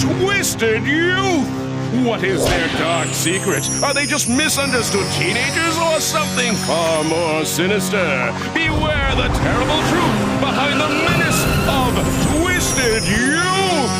twisted youth. What is their dark secret? Are they just misunderstood teenagers or something far more sinister? Beware the terrible truth behind the menace of Twisted Youth!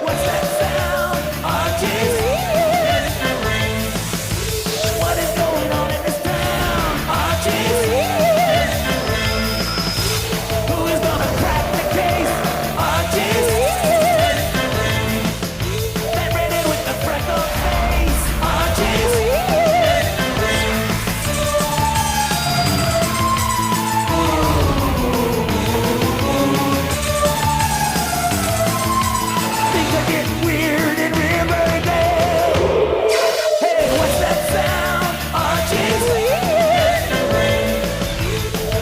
What's that sound? Archie? What is going on in this town? Archie? Who is gonna crack the case? Archie? That redhead with the freckled face? Archie? Things are getting weird in Riverdale. Hey, what's that sound? Archie?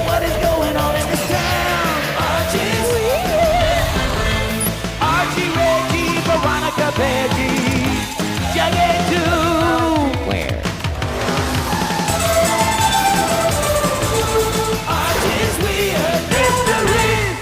What is going on in this town? Archie? Archie, Reggie, Veronica, Peggy, Jughead too. Where? Archie's weird mysteries.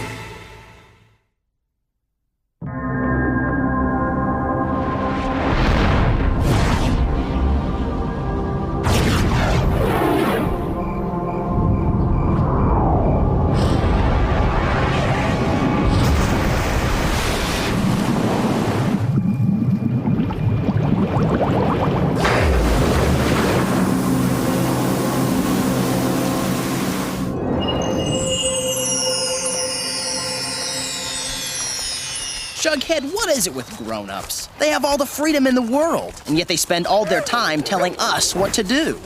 Jughead, what is it with grown-ups? They have all the freedom in the world, and yet they spend all their time telling us what to do.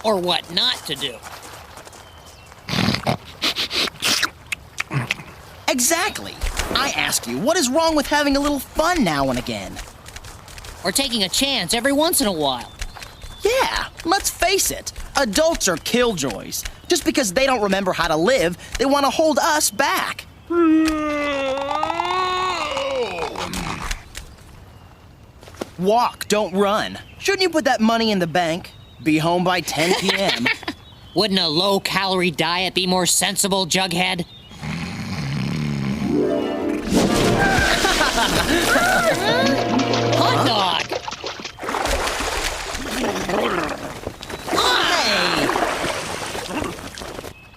Or what not to do. Exactly. I ask you, what is wrong with having a little fun now and again? Or taking a chance every once in a while. Yeah, let's face it. Adults are killjoys. Just because they don't remember how to live, they want to hold us back. Walk, don't run. Shouldn't you put that money in the bank? Be home by 10 p.m. Wouldn't a low-calorie diet be more sensible, Jughead? Hot dog! Hey!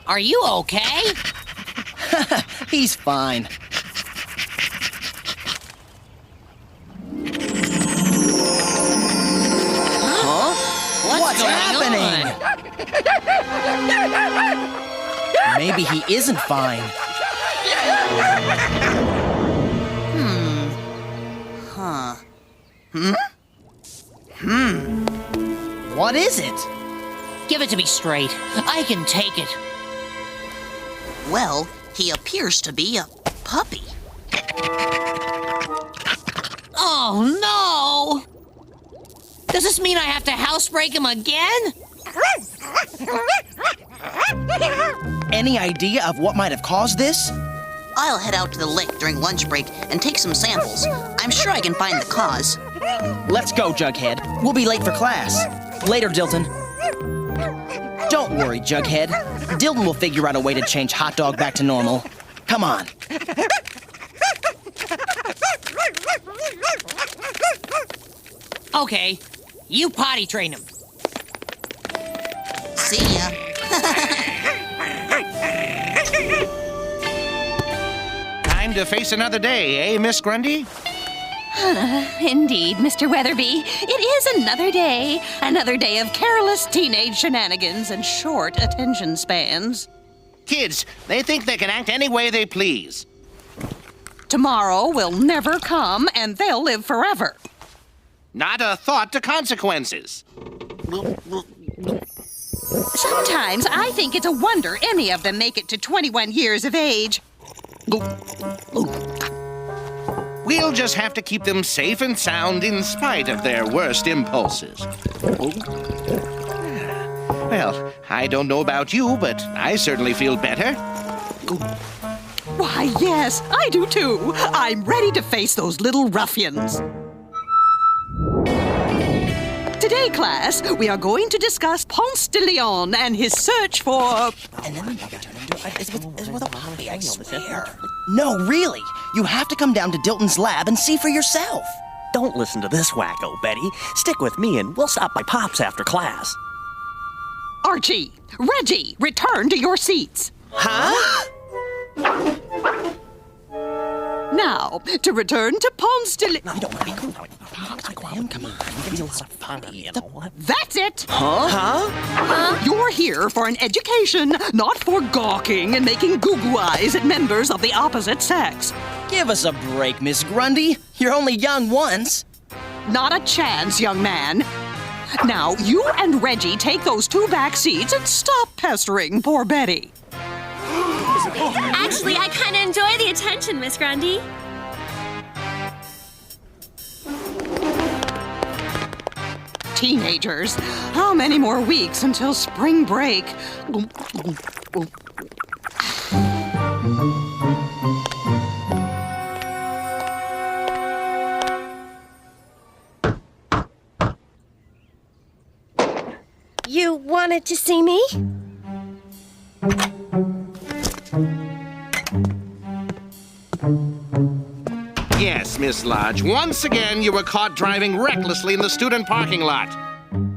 Are you okay? He's fine. Huh? What's happening? Maybe he isn't fine. What is it? Give it to me straight. I can take it. Well, he appears to be a puppy. Oh, no! Does this mean I have to housebreak him again? Any idea of what might have caused this? I'll head out to the lake during lunch break and take some samples. I'm sure I can find the cause. Let's go, Jughead. We'll be late for class. Later, Dilton. Don't worry, Jughead. Dilton will figure out a way to change Hot Dog back to normal. Come on. Okay, you potty train him. See ya. Time to face another day, eh, Miss Grundy? Indeed, Mr. Weatherby. It is another day. Another day of careless teenage shenanigans and short attention spans. Kids, they think they can act any way they please. Tomorrow will never come, and they'll live forever. Not a thought to consequences. Sometimes I think it's a wonder any of them make it to 21 years of age. We'll just have to keep them safe and sound in spite of their worst impulses. Well, I don't know about you, but I certainly feel better. Why, yes, I do too. I'm ready to face those little ruffians. Today Today, class, we are going to discuss Ponce de Leon and his search for... And then it's with a puppy, I swear. No, really. You have to come down to Dilton's lab and see for yourself. Don't listen to this wacko, Betty. Stick with me and we'll stop by Pop's after class. Archie, Reggie, return to your seats. Huh? Now, to return to Ponce de Leon... You don't want to be cool. Come on. Give me a lot of fun. That's it! Huh? You're here for an education, not for gawking and making goo-goo eyes at members of the opposite sex. Give us a break, Miss Grundy. You're only young once. Not a chance, young man. Now, you and Reggie take those 2 back seats and stop pestering poor Betty. Actually, I kind of enjoy the attention, Miss Grundy. Teenagers, how many more weeks until spring break? You wanted to see me? Yes, Miss Lodge. Once again, you were caught driving recklessly in the student parking lot.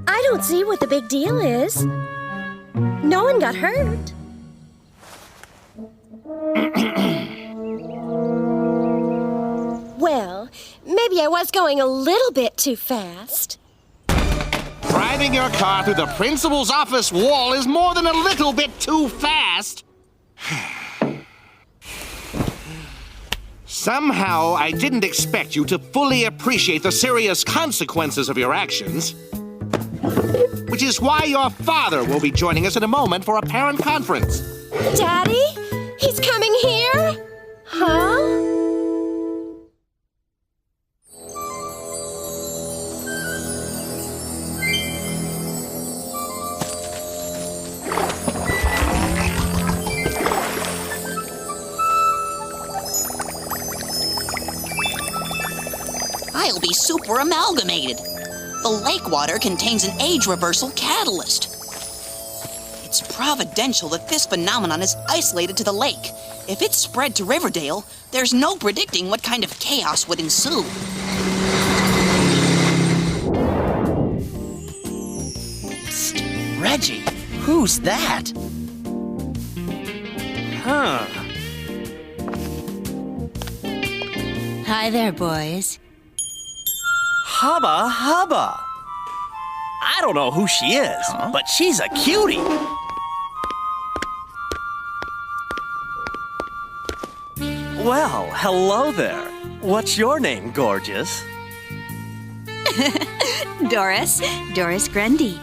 I don't see what the big deal is. No one got hurt. Well, maybe I was going a little bit too fast. Driving your car through the principal's office wall is more than a little bit too fast. Somehow, I didn't expect you to fully appreciate the serious consequences of your actions. Which is why your father will be joining us in a moment for a parent conference. Daddy? He's coming here? Huh? I'll be super amalgamated. The lake water contains an age reversal catalyst. It's providential that this phenomenon is isolated to the lake. If it spread to Riverdale, there's no predicting what kind of chaos would ensue. Psst, Reggie, who's that? Huh. Hi there, boys. Hubba hubba. I don't know who she is, but she's a cutie. Well, hello there. What's your name, gorgeous? Doris Grundy.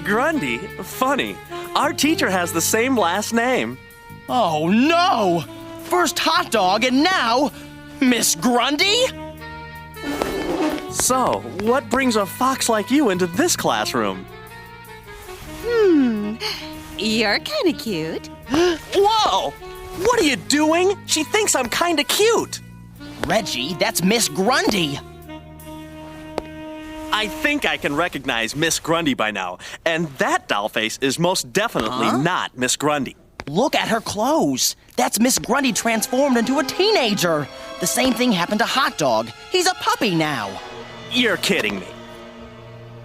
Grundy? Funny. Our teacher has the same last name. Oh, no! First hot dog and now Miss Grundy? So, what brings a fox like you into this classroom? You're kind of cute. Whoa! What are you doing? She thinks I'm kinda cute. Reggie, that's Miss Grundy. I think I can recognize Miss Grundy by now, and that doll face is most definitely not Miss Grundy. Look at her clothes. That's Miss Grundy transformed into a teenager. The same thing happened to Hot Dog. He's a puppy now. You're kidding me.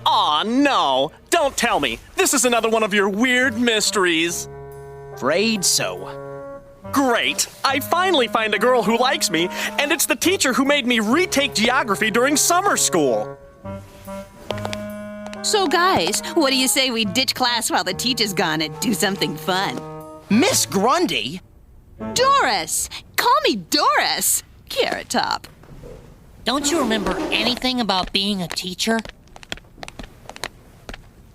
Aw, no. Don't tell me. This is another one of your weird mysteries. Afraid so. Great. I finally find a girl who likes me, and it's the teacher who made me retake geography during summer school. So, guys, what do you say we ditch class while the teacher's gone and do something fun? Miss Grundy? Doris! Call me Doris! Carrot Top. Don't you remember anything about being a teacher?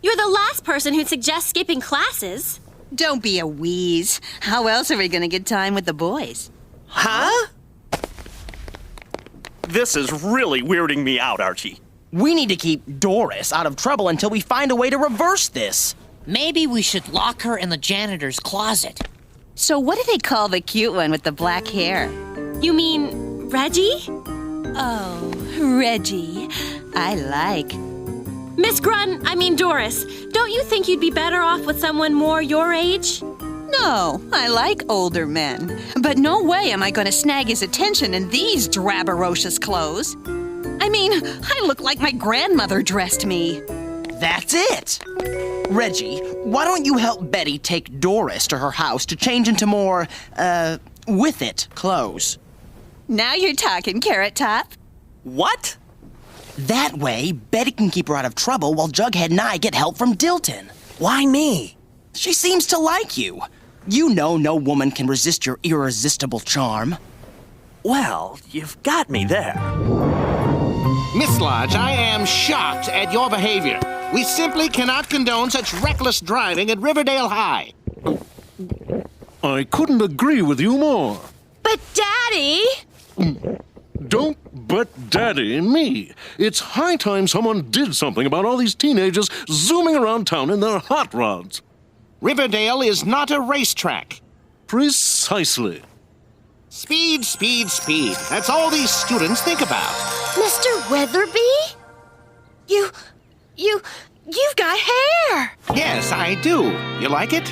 You're the last person who'd suggest skipping classes. Don't be a wheeze. How else are we gonna get time with the boys? Huh? This is really weirding me out, Archie. We need to keep Doris out of trouble until we find a way to reverse this. Maybe we should lock her in the janitor's closet. So what do they call the cute one with the black hair? You mean Reggie? Oh, Reggie. I like. Doris, don't you think you'd be better off with someone more your age? No, I like older men. But no way am I going to snag his attention in these drabarocious clothes. I mean, I look like my grandmother dressed me. That's it! Reggie, why don't you help Betty take Doris to her house to change into more, with-it clothes? Now you're talking, Carrot Top. What? That way, Betty can keep her out of trouble while Jughead and I get help from Dilton. Why me? She seems to like you. You know no woman can resist your irresistible charm. Well, you've got me there. Miss Lodge, I am shocked at your behavior. We simply cannot condone such reckless driving at Riverdale High. I couldn't agree with you more. But Daddy! Don't but Daddy and me. It's high time someone did something about all these teenagers zooming around town in their hot rods. Riverdale is not a racetrack. Precisely. Speed, speed, speed. That's all these students think about. Mr. Weatherby? You've got hair! Yes, I do. You like it?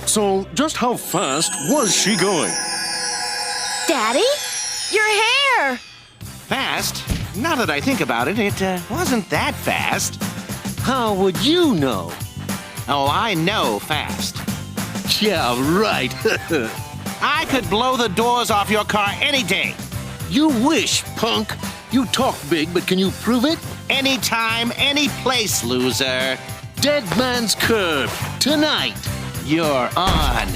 So, just how fast was she going? Daddy? Your hair! Fast? Now that I think about it, it wasn't that fast. How would you know? Oh, I know fast. Yeah, right. I could blow the doors off your car any day. You wish, punk. You talk big, but can you prove it? Anytime, any place, loser. Dead Man's Curve, tonight. You're on.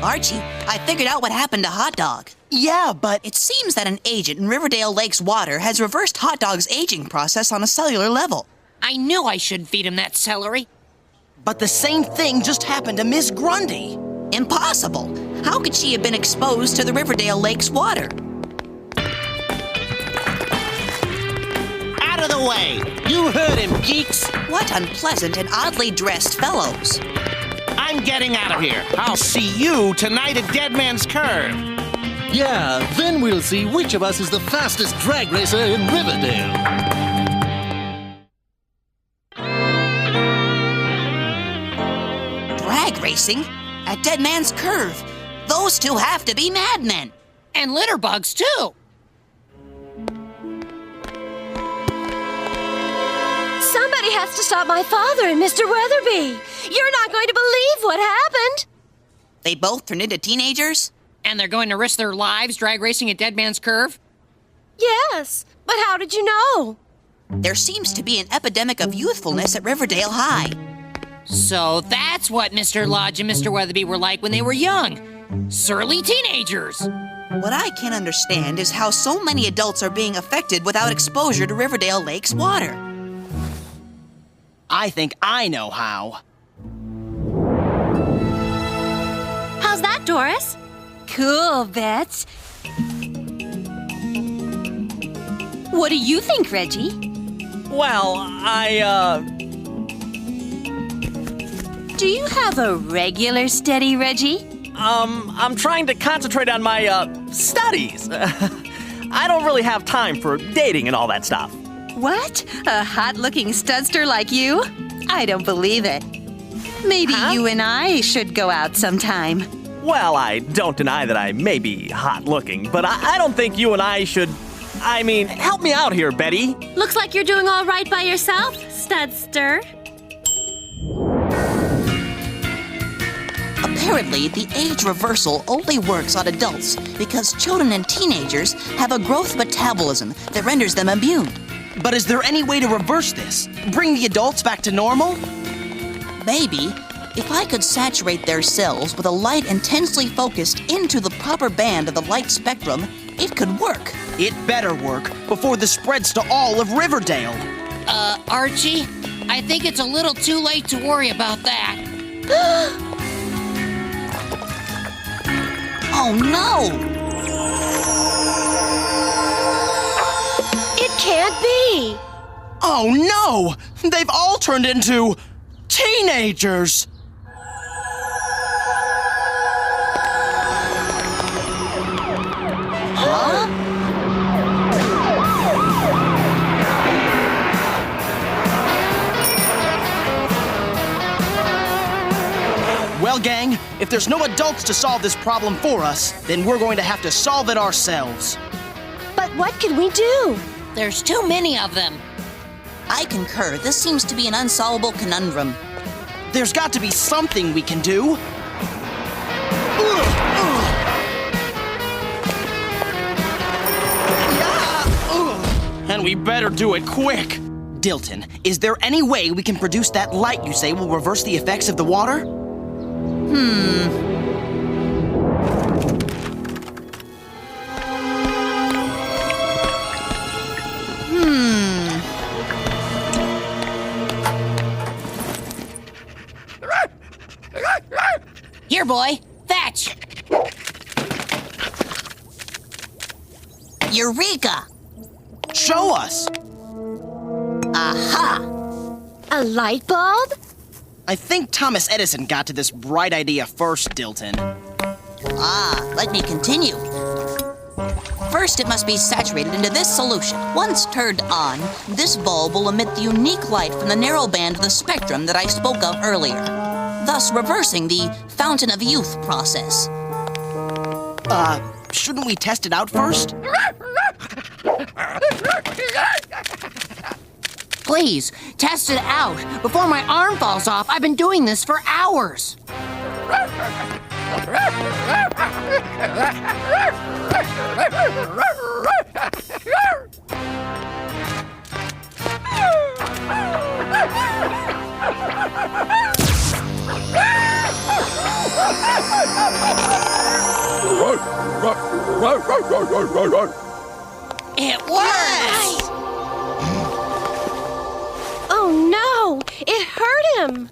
Archie, I figured out what happened to Hot Dog. Yeah, but It seems that an agent in Riverdale Lake's water has reversed Hot Dog's aging process on a cellular level. I knew I shouldn't feed him that celery. the same thing just happened to Miss Grundy. Impossible. How could she have been exposed to the Riverdale Lake's water? Out of the way! You heard him, geeks! What unpleasant and oddly dressed fellows. I'm getting out of here. I'll see you tonight at Dead Man's Curve. Yeah, then we'll see which of us is the fastest drag racer in Riverdale. Drag racing? At Dead Man's Curve? Those two have to be madmen. And litter bugs, too. Somebody has to stop my father and Mr. Weatherby. You're not going to believe what happened. They both turned into teenagers? And they're going to risk their lives drag racing at Dead Man's Curve? Yes, but how did you know? There seems to be an epidemic of youthfulness at Riverdale High. So that's what Mr. Lodge and Mr. Weatherby were like when they were young. Surly teenagers. What I can't understand is how so many adults are being affected without exposure to Riverdale Lake's water. I think I know how. How's that, Doris? Cool, Bets. What do you think, Reggie? Well, Do you have a regular steady, Reggie? I'm trying to concentrate on my, studies. I don't really have time for dating and all that stuff. What? A hot-looking studster like you? I don't believe it. Maybe you and I should go out sometime. Well, I don't deny that I may be hot-looking, but I don't think you and I should... I mean, help me out here, Betty. Looks like you're doing all right by yourself, studster. Apparently, the age reversal only works on adults because children and teenagers have a growth metabolism that renders them immune. But is there any way to reverse this? Bring the adults back to normal? Maybe, if I could saturate their cells with a light intensely focused into the proper band of the light spectrum, it could work. It better work before this spreads to all of Riverdale. Archie, I think it's a little too late to worry about that. Oh no! It can't be. Oh no! They've all turned into teenagers! Well, gang, if there's no adults to solve this problem for us, then we're going to have to solve it ourselves. But what can we do? There's too many of them. I concur. This seems to be an unsolvable conundrum. There's got to be something we can do. And we better do it quick. Dilton, is there any way we can produce that light you say will reverse the effects of the water? Here, boy. Fetch. Eureka! Show us. Aha! A light bulb? I think Thomas Edison got to this bright idea first, Dilton. Let me continue. First, it must be saturated into this solution. Once turned on, this bulb will emit the unique light from the narrow band of the spectrum that I spoke of earlier, thus reversing the fountain of youth process. Shouldn't we test it out first? Please, test it out before my arm falls off. I've been doing this for hours. It works! Oh no! It hurt him!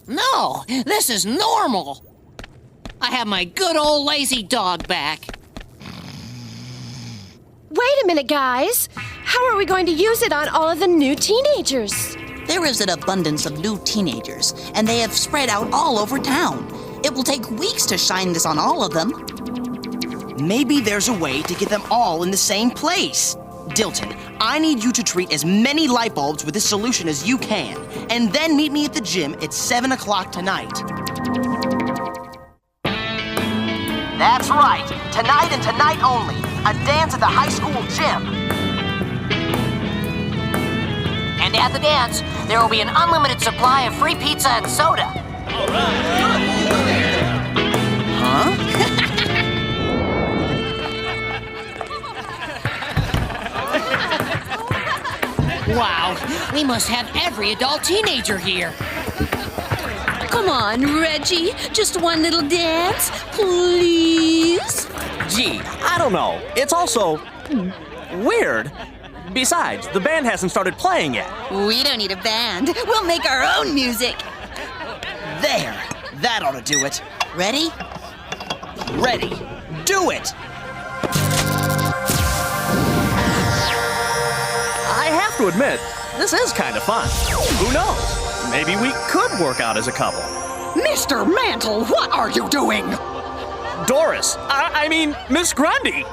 No, this is normal. I have my good old lazy dog back. Wait a minute, guys. How are we going to use it on all of the new teenagers? There is an abundance of new teenagers, and they have spread out all over town. It will take weeks to shine this on all of them. Maybe there's a way to get them all in the same place. Dilton, I need you to treat as many light bulbs with this solution as you can, and then meet me at the gym at 7 o'clock tonight. That's right. Tonight and tonight only. A dance at the high school gym. And at the dance, there will be an unlimited supply of free pizza and soda. Wow, we must have every adult teenager here. Come on, Reggie. Just one little dance, please. Gee, I don't know. It's also weird. Besides, the band hasn't started playing yet. We don't need a band. We'll make our own music. There. That ought to do it. Ready? Ready. Do it. I have to admit, this is kind of fun. Who knows? Maybe we could work out as a couple. Mr. Mantle, what are you doing? Doris, I mean, Miss Grundy.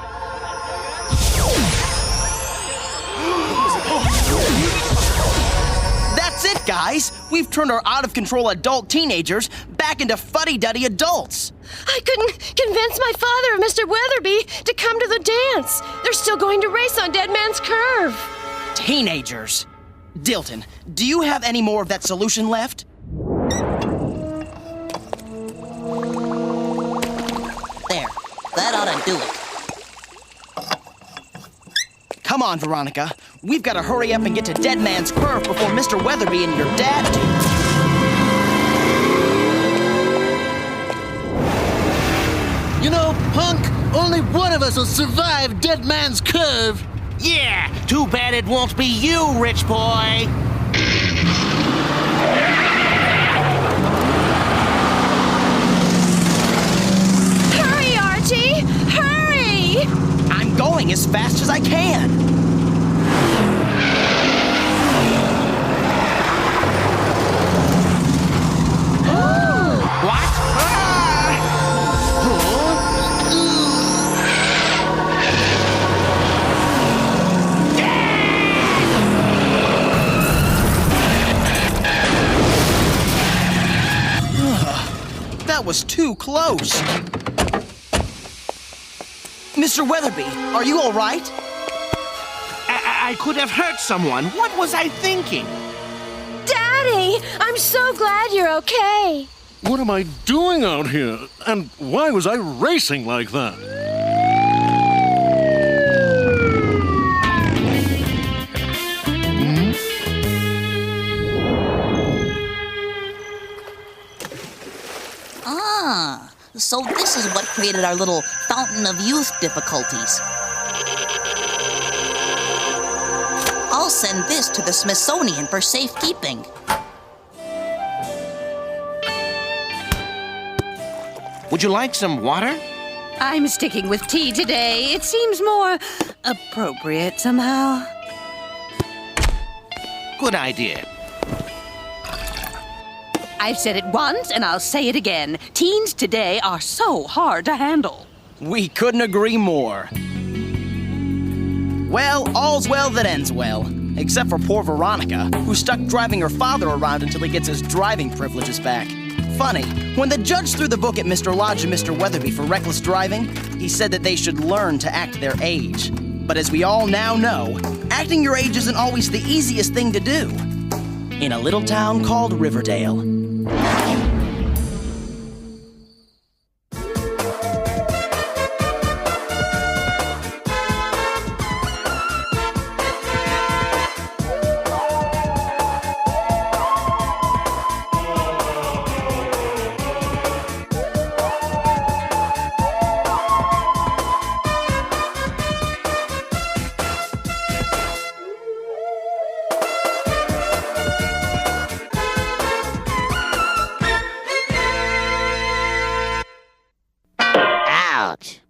That's it, guys. We've turned our out-of-control adult teenagers back into fuddy-duddy adults. I couldn't convince my father and Mr. Weatherby to come to the dance. They're still going to race on Dead Man's Curve. Teenagers. Dilton, do you have any more of that solution left? There. That ought to do it. Come on, Veronica. We've got to hurry up and get to Dead Man's Curve before Mr. Weatherby and your dad do. You know, Punk, only one of us will survive Dead Man's Curve. Yeah, too bad it won't be you, rich boy. Hurry, Archie! Hurry! I'm going as fast as I can. What? too close. Mr. Weatherby, are you all right? I could have hurt someone. What was I thinking? Daddy, I'm so glad you're okay. What am I doing out here? And why was I racing like that? Ah, so this is what created our little fountain of youth difficulties. I'll send this to the Smithsonian for safekeeping. Would you like some water? I'm sticking with tea today. It seems more appropriate somehow. Good idea. I've said it once and I'll say it again. Teens today are so hard to handle. We couldn't agree more. Well, all's well that ends well. Except for poor Veronica, who's stuck driving her father around until he gets his driving privileges back. Funny, when the judge threw the book at Mr. Lodge and Mr. Weatherby for reckless driving, he said that they should learn to act their age. But as we all now know, acting your age isn't always the easiest thing to do. In a little town called Riverdale. Ouch.